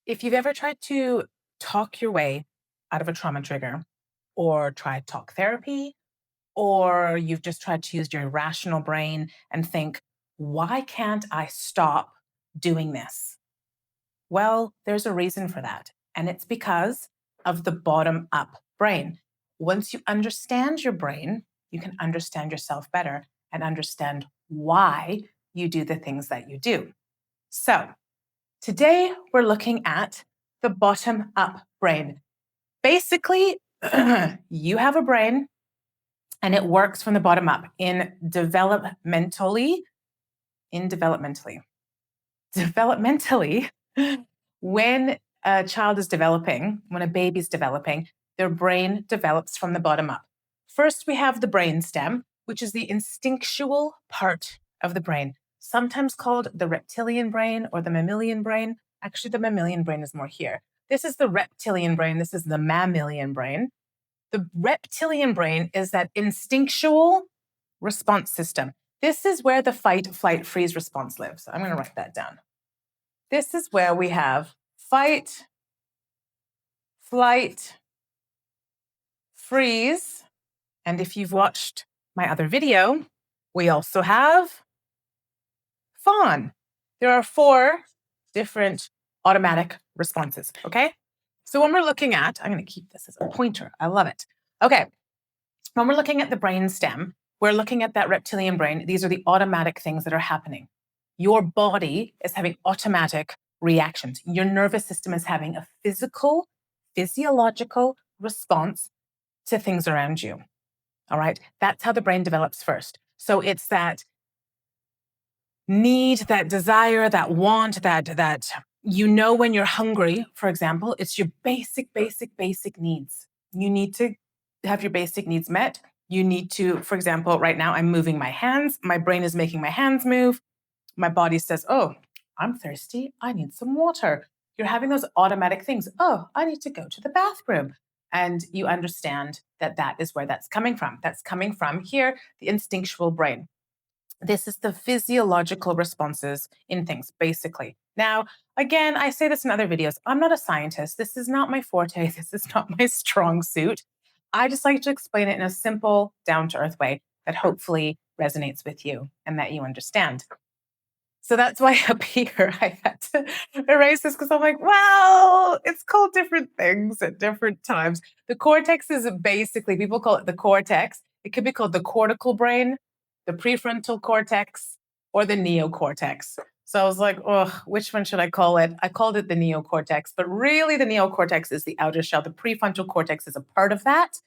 If you've ever tried to talk your way out of a trauma trigger, or tried talk therapy, or you've just tried to use your rational brain and think, why can't I stop doing this? Well, there's a reason for that. And it's because of the bottom up brain. Once you understand your brain, you can understand yourself better and understand why you do the things that you do. So, today, we're looking at the bottom up brain. Basically, you have a brain and it works from the bottom up in developmentally. Developmentally, when a child is developing, when a baby's developing, their brain develops from the bottom up. First, we have the brain stem, which is the instinctual part of the brain, sometimes called the reptilian brain or the mammalian brain. Actually, the mammalian brain is more here. This is the reptilian brain. This is the mammalian brain. The reptilian brain is that instinctual response system. This is where the fight, flight, freeze response lives. I'm going to write that down. This is where we have fight, flight, freeze. And if you've watched my other video, we also have fawn. There are 4 different automatic responses, okay? So when we're looking at, I'm going to keep this as a pointer. I love it. Okay. When we're looking at the brain stem, we're looking at that reptilian brain. These are the automatic things that are happening. Your body is having automatic reactions. Your nervous system is having a physiological response to things around you. All right. That's how the brain develops first. So it's that need, that desire, that want, that when you're hungry, for example, it's your basic needs. You need to have your basic needs met. You need to, for example, right now I'm moving my hands. My brain is making my hands move. My body says, oh, I'm thirsty. I need some water. You're having those automatic things. Oh, I need to go to the bathroom. And you understand that that is where that's coming from. That's coming from here, the instinctual brain. This is the physiological responses in things, basically. Now, again, I say this in other videos. I'm not a scientist. This is not my forte. This is not my strong suit. I just like to explain it in a simple, down to earth way that hopefully resonates with you and that you understand. So that's why up here I had to erase this because I'm like, well, it's called different things at different times. The cortex is basically, people call it the cortex. It could be called the cortical brain, the prefrontal cortex, or the neocortex. So I was like, oh, which one should I call it? I called it the neocortex, but really the neocortex is the outer shell. The prefrontal cortex is a part of that.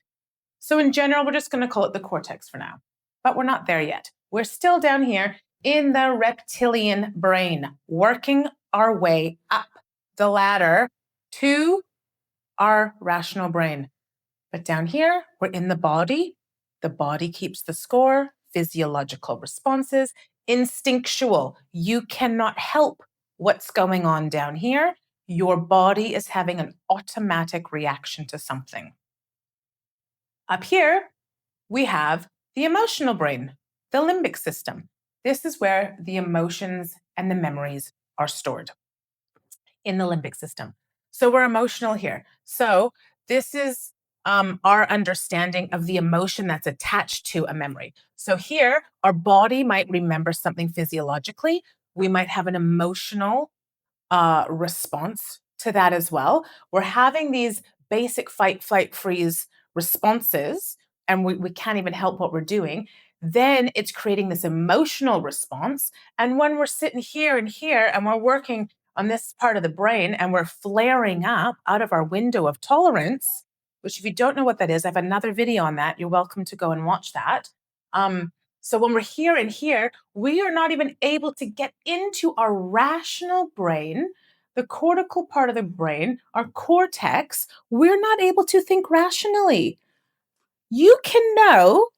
So in general, we're just going to call it the cortex for now, but we're not there yet. We're still down here in the reptilian brain, working our way up the ladder to our rational brain. But down here, we're in the body. The body keeps the score, physiological responses, instinctual. You cannot help what's going on down here. Your body is having an automatic reaction to something. Up here, we have the emotional brain, the limbic system. This is where the emotions and the memories are stored in the limbic system. So we're emotional here. So this is our understanding of the emotion that's attached to a memory. So here, our body might remember something physiologically. We might have an emotional response to that as well. We're having these basic fight, flight, freeze responses, and we can't even help what we're doing. Then it's creating this emotional response. And when we're sitting here and we're working on this part of the brain and we're flaring up out of our window of tolerance, which if you don't know what that is, I have another video on that. You're welcome to go and watch that. So when we're here, we are not even able to get into our rational brain, the cortical part of the brain, our cortex. We're not able to think rationally. You can know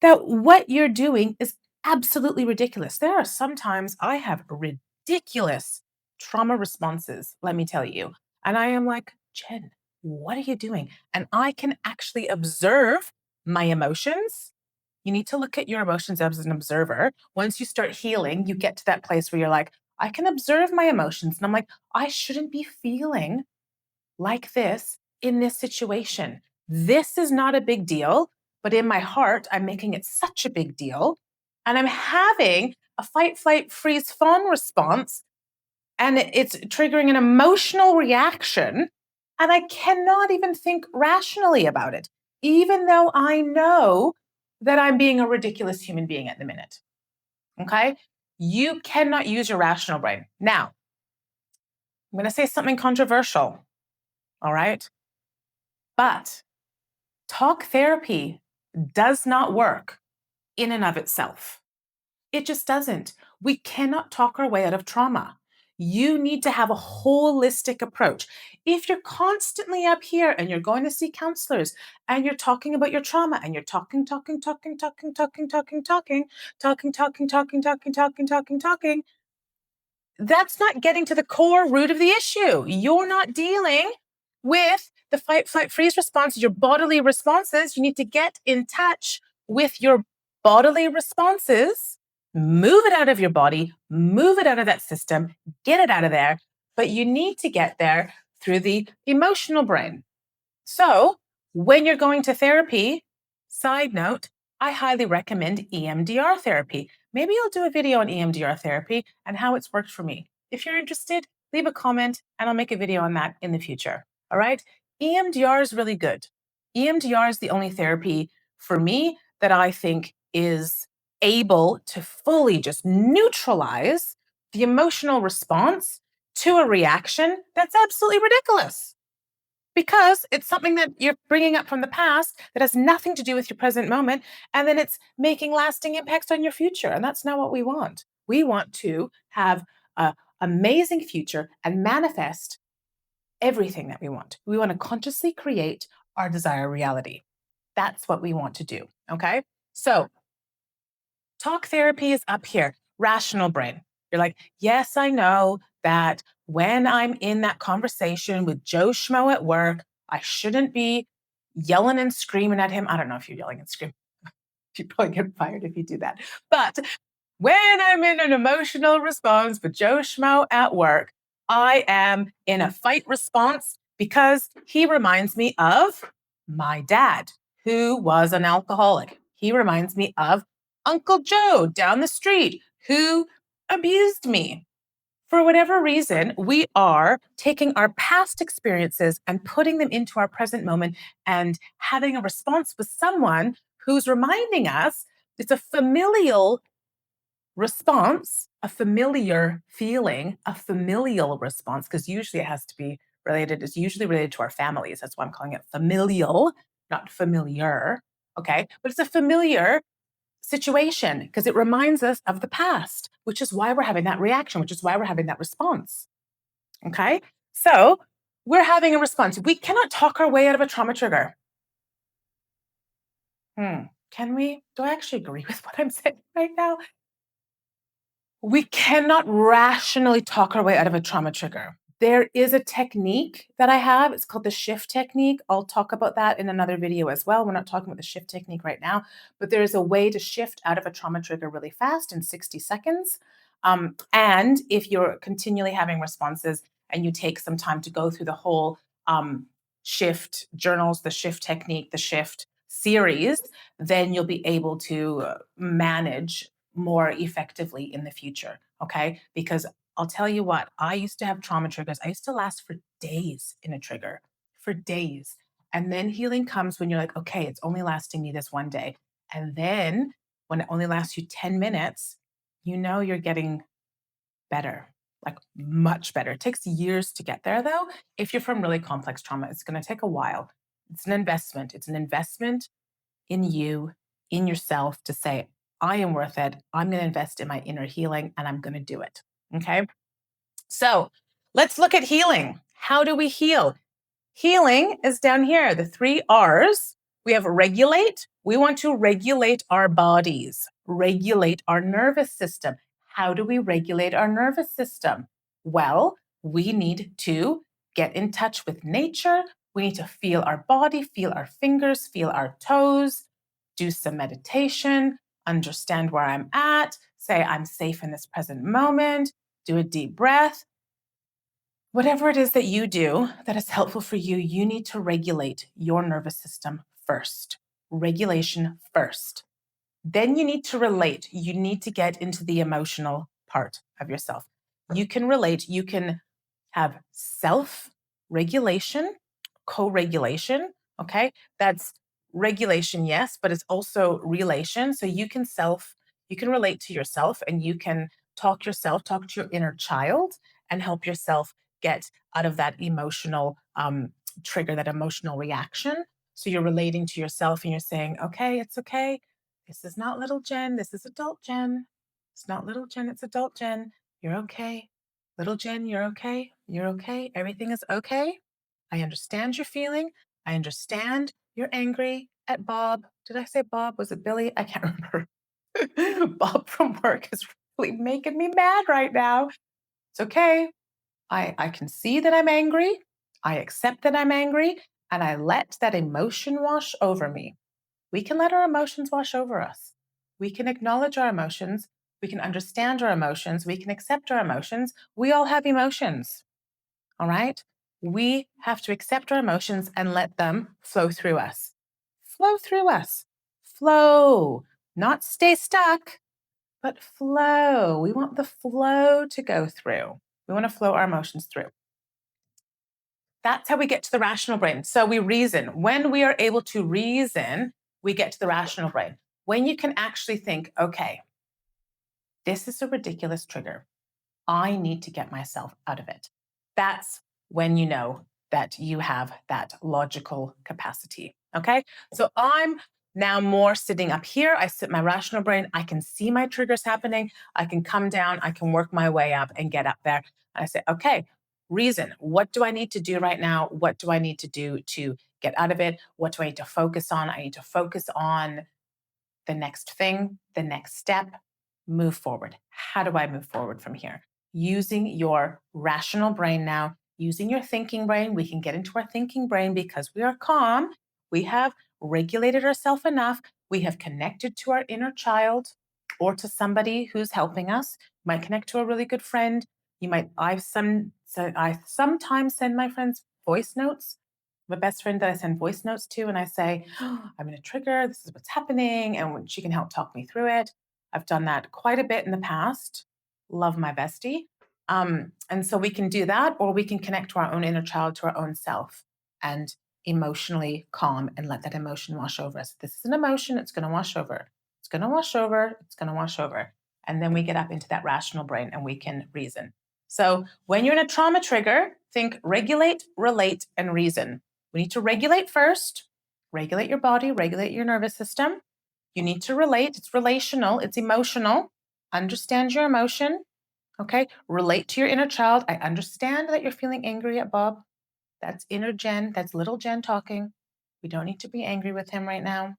that what you're doing is absolutely ridiculous. There are sometimes I have ridiculous trauma responses, let me tell you. And I am like, Jen, what are you doing? And I can actually observe my emotions. You need to look at your emotions as an observer. Once you start healing, you get to that place where you're like, I can observe my emotions. And I'm like, I shouldn't be feeling like this in this situation. This is not a big deal, but in my heart, I'm making it such a big deal. And I'm having a fight, flight, freeze, fawn response. And it's triggering an emotional reaction. And I cannot even think rationally about it, even though I know that I'm being a ridiculous human being at the minute. Okay. You cannot use your rational brain. Now, I'm going to say something controversial. All right. But talk therapy does not work in and of itself. It just doesn't. We cannot talk our way out of trauma. You need to have a holistic approach. If you're constantly up here and you're going to see counselors and you're talking about your trauma and you're talking, that's not getting to the core root of the issue. You're not dealing with the fight, flight, freeze response, your bodily responses. You need to get in touch with your bodily responses, move it out of your body, move it out of that system, get it out of there. But you need to get there through the emotional brain. So when you're going to therapy, side note, I highly recommend EMDR therapy. Maybe I'll do a video on EMDR therapy and how it's worked for me. If you're interested, leave a comment and I'll make a video on that in the future. All right. EMDR is really good. EMDR is the only therapy for me that I think is able to fully just neutralize the emotional response to a reaction that's absolutely ridiculous because it's something that you're bringing up from the past that has nothing to do with your present moment. And then it's making lasting impacts on your future. And that's not what we want. We want to have an amazing future and manifest everything that we want. We want to consciously create our desired reality. That's what we want to do. Okay. So talk therapy is up here, rational brain. You're like, yes, I know that when I'm in that conversation with Joe Schmo at work, I shouldn't be yelling and screaming at him. I don't know if you're yelling and screaming. You probably get fired if you do that. But when I'm in an emotional response with Joe Schmo at work, I am in a fight response because he reminds me of my dad, who was an alcoholic. He reminds me of Uncle Joe down the street, who abused me. For whatever reason, we are taking our past experiences and putting them into our present moment and having a response with someone who's reminding us it's a familial response, a familiar feeling, a familial response, because usually it has to be related, it's usually related to our families. That's why I'm calling it familial, not familiar. Okay. But it's a familiar situation because it reminds us of the past, which is why we're having that reaction, which is why we're having that response. Okay. So we're having a response. We cannot talk our way out of a trauma trigger. Can we? Do I actually agree with what I'm saying right now? We cannot rationally talk our way out of a trauma trigger. There is a technique that I have. It's called the shift technique. I'll talk about that in another video as well. We're not talking about the shift technique right now, but there is a way to shift out of a trauma trigger really fast in 60 seconds. And if you're continually having responses and you take some time to go through the whole shift journals, the shift technique, the shift series, then you'll be able to manage more effectively in the future. Okay. Because I'll tell you what, I used to have trauma triggers. I used to last for days in a trigger, for days. And then healing comes when you're like, okay, it's only lasting me this one day. And then when it only lasts you 10 minutes, you know you're getting better, like much better. It takes years to get there, though. If you're from really complex trauma, it's going to take a while. It's an investment. It's an investment in you, in yourself to say, I am worth it. I'm going to invest in my inner healing and I'm going to do it. Okay. So let's look at healing. How do we heal? Healing is down here, the three R's. We have regulate. We want to regulate our bodies, regulate our nervous system. How do we regulate our nervous system? Well, we need to get in touch with nature. We need to feel our body, feel our fingers, feel our toes, do some meditation, understand where I'm at, say I'm safe in this present moment, do a deep breath. Whatever it is that you do that is helpful for you, you need to regulate your nervous system first. Regulation first. Then you need to relate. You need to get into the emotional part of yourself. You can relate. You can have self regulation, co regulation. Okay. That's regulation, yes, but it's also relation. So you can relate to yourself and you can talk to your inner child and help yourself get out of that emotional trigger, that emotional reaction. So you're relating to yourself and you're saying, okay, it's okay. This is not little Jen. This is adult Jen. It's not little Jen. It's adult Jen. You're okay. Little Jen, you're okay. You're okay. Everything is okay. I understand your feeling. I understand you're angry at Bob. Did I say Bob? Was it Billy? I can't remember. Bob from work is really making me mad right now. It's okay. I can see that I'm angry. I accept that I'm angry. And I let that emotion wash over me. We can let our emotions wash over us. We can acknowledge our emotions. We can understand our emotions. We can accept our emotions. We all have emotions. All right. We have to accept our emotions and let them flow through us. Flow through us. Flow, not stay stuck, but flow. We want the flow to go through. We want to flow our emotions through. That's how we get to the rational brain. So we reason. When we are able to reason, we get to the rational brain. When you can actually think, okay, this is a ridiculous trigger. I need to get myself out of it. That's when you know that you have that logical capacity. Okay. So I'm now more sitting up here. I sit my rational brain. I can see my triggers happening. I can come down. I can work my way up and get up there. And I say, okay, reason. What do I need to do right now? What do I need to do to get out of it? What do I need to focus on? I need to focus on the next thing, the next step, move forward. How do I move forward from here? Using your rational brain now, using your thinking brain. We can get into our thinking brain because we are calm. We have regulated ourselves enough. We have connected to our inner child or to somebody who's helping us. You might connect to a really good friend. You might, I sometimes send my friends voice notes, my best friend that I send voice notes to, and I say, oh, I'm in a trigger. This is what's happening. And she can help talk me through it. I've done that quite a bit in the past. Love my bestie. And so we can do that, or we can connect to our own inner child, to our own self, and emotionally calm and let that emotion wash over us. This is an emotion, it's going to wash over. It's going to wash over. It's going to wash over. And then we get up into that rational brain and we can reason. So when you're in a trauma trigger, think regulate, relate, and reason. We need to regulate first, regulate your body, regulate your nervous system. You need to relate. It's relational, it's emotional. Understand your emotion. Okay. Relate to your inner child. I understand that you're feeling angry at Bob. That's inner Jen. That's little Jen talking. We don't need to be angry with him right now.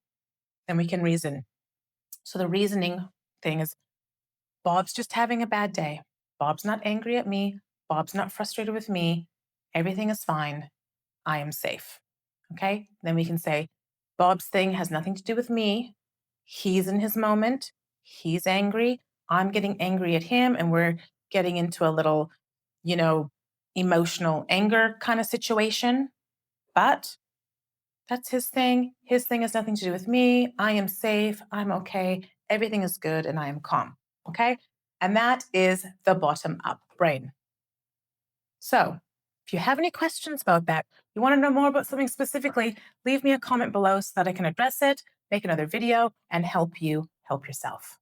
Then we can reason. So the reasoning thing is Bob's just having a bad day. Bob's not angry at me. Bob's not frustrated with me. Everything is fine. I am safe. Okay. Then we can say, Bob's thing has nothing to do with me. He's in his moment. He's angry. I'm getting angry at him. And we're getting into a little, you know, emotional anger kind of situation. But that's his thing. His thing has nothing to do with me. I am safe. I'm okay. Everything is good and I am calm. Okay. And that is the bottom up brain. So if you have any questions about that, you want to know more about something specifically, leave me a comment below so that I can address it, make another video, and help you help yourself.